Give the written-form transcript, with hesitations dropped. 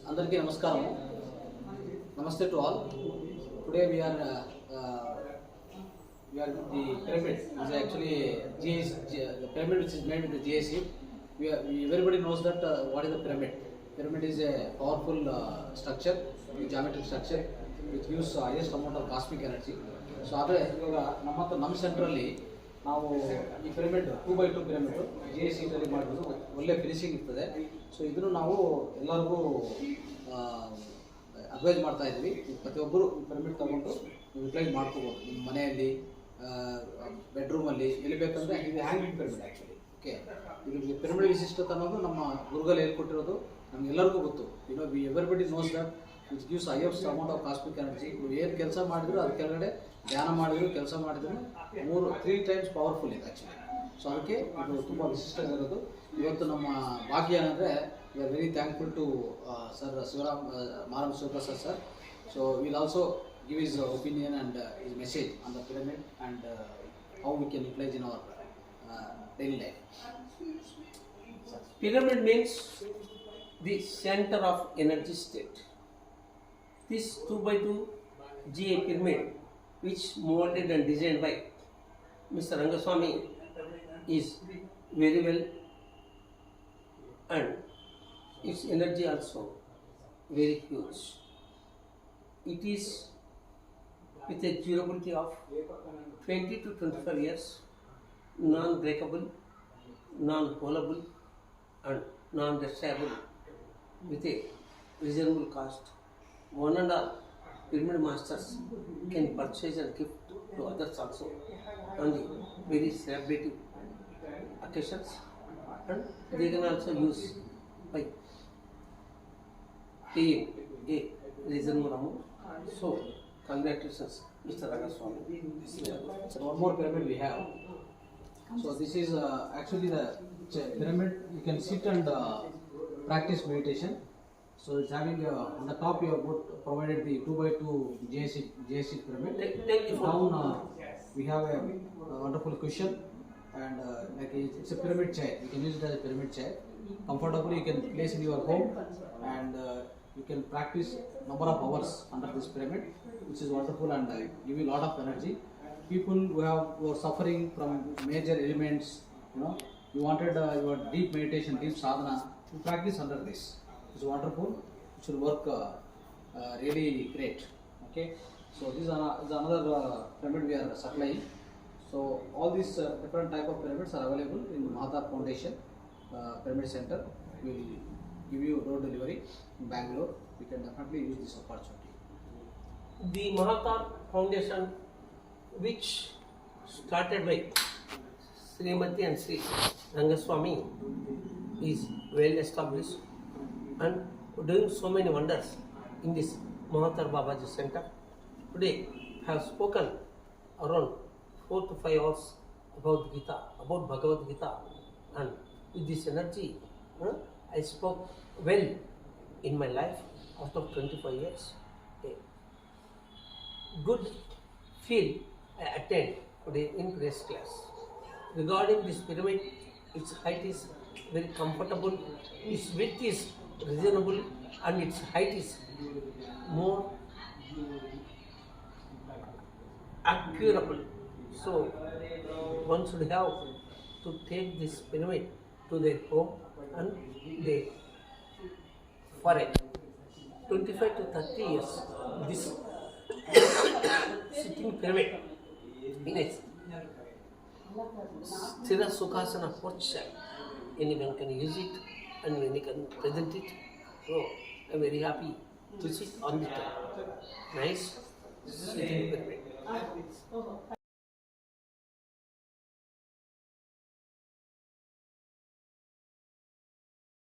Andarki namaskaram. Namaste to all. Today we are with the pyramid. It's actually the pyramid which is made with the GAC. Everybody knows that what is the pyramid. Pyramid is a powerful structure, geometric structure, which gives highest amount of cosmic energy. So ಆದರೆ ಇವಾಗ ನಮ್ಮ ಸೆಂಟ್ರಲ್ಲಿ ನಾವು ಈ pyramid 2x2 pyramid GAC ಅಲ್ಲಿ ಮಾಡಿದ್ರು ಒಳ್ಳೆ finishing ಇರ್ತದೆ. ಸೊ ಇದನ್ನು ನಾವು ಎಲ್ಲರಿಗೂ ಅಡ್ವೈಸ್ ಮಾಡ್ತಾ ಇದ್ದೀವಿ. ಪ್ರತಿಯೊಬ್ಬರು ಈ ಪಿರಮಿಡ್ ತಗೊಂಡು ಯುಟಿಲೈಸ್ ಮಾಡ್ಕೋಬೋದು. ನಿಮ್ಮ ಮನೆಯಲ್ಲಿ, ಬೆಡ್ರೂಮಲ್ಲಿ, ಎಲ್ಲಿ ಬೇಕಂದರೆ ಇದು ಹ್ಯಾಂಗಿಂಗ್ ಪಿರಮಿಡ್ ಆ್ಯಕ್ಚುಲಿ. ಓಕೆ, ಇದು ಪಿರಮಿಡ್ ವಿಶಿಷ್ಟತೆ ಅನ್ನೋದು ನಮ್ಮ ಗುರುಗಳು ಹೇಳ್ಕೊಟ್ಟಿರೋದು ನಮಗೆಲ್ಲರಿಗೂ ಗೊತ್ತು. Everybody knows that it gives highest amount of cosmic energy. ನೀವು ಏನು ಕೆಲಸ ಮಾಡಿದ್ರು ಅದ್ರ ಕೆಳಗಡೆ ಧ್ಯಾನ ಮಾಡಿದ್ರು, ಕೆಲಸ ಮಾಡಿದ್ರು 3 times ಪವರ್ಫುಲ್ ಇದೆ ಆ್ಯಕ್ಚುಲಿ. ಸೊ ಅದಕ್ಕೆ ಇದು ತುಂಬ ವಿಶಿಷ್ಟವಾಗಿರೋದು. ಇವತ್ತು ನಮ್ಮ ಭಾಗ್ಯ ಏನಂದರೆ we are very thankful to sir Shri.Maram Sivaprasad sir. So we will also give his opinion and his message on the pyramid and how we can utilize in our daily life. Pyramid means the center of energy state. This 2x2 GA pyramid, which molded and designed by Mr. Rangaswamy, is very well, and its energy also very huge. It is with a durability of 20 to 25 years, non-breakable, non-holable and non-destroyable, with a reasonable cost. One and all pyramid masters can purchase and gift to others also on the very celebrative occasions, and they can also use by paying a reasonable amount. So, congratulations, Mr. Rangaswamy. So one more pyramid we have. So this is actually the pyramid. You can sit and practice meditation. So it's having on the top you have provided the 2x2 GAC pyramid. Down we have a wonderful cushion and like it's a pyramid chair. You can use it as a pyramid chair. Comfortably you can place in your home and you can practice number of hours under this pyramid, which is wonderful and give you a lot of energy. People who are suffering from major ailments, you wanted your deep meditation, deep sadhana, you practice under this. It's wonderful. It will work really great. Okay, so this is another pyramid we are supplying. So all these different type of pyramids are available in Mahavatar Foundation Pyramid Center. We will give you door delivery in Bangalore. We can definitely use this opportunity. The Mahavatar Foundation, which started by Srimati and Sri Rangaswamy, is well established and doing so many wonders in this Mahavatar Babaji Center. Today I have spoken around 4 to 5 hours about Gita, about Bhagavad Gita, and with this energy I spoke well in my life after 25 years. A good feel I attained today in today's class. Regarding this pyramid, its height is very comfortable, its width is reasonable and its height is more accurable. So one should have to take this pyramid to their home and they for a 25 to 30 years this sitting pyramid in a Sthira Sukhasana posture, anyone can use it and anyone can present it. So I am very happy to sit on the nice sitting pyramid.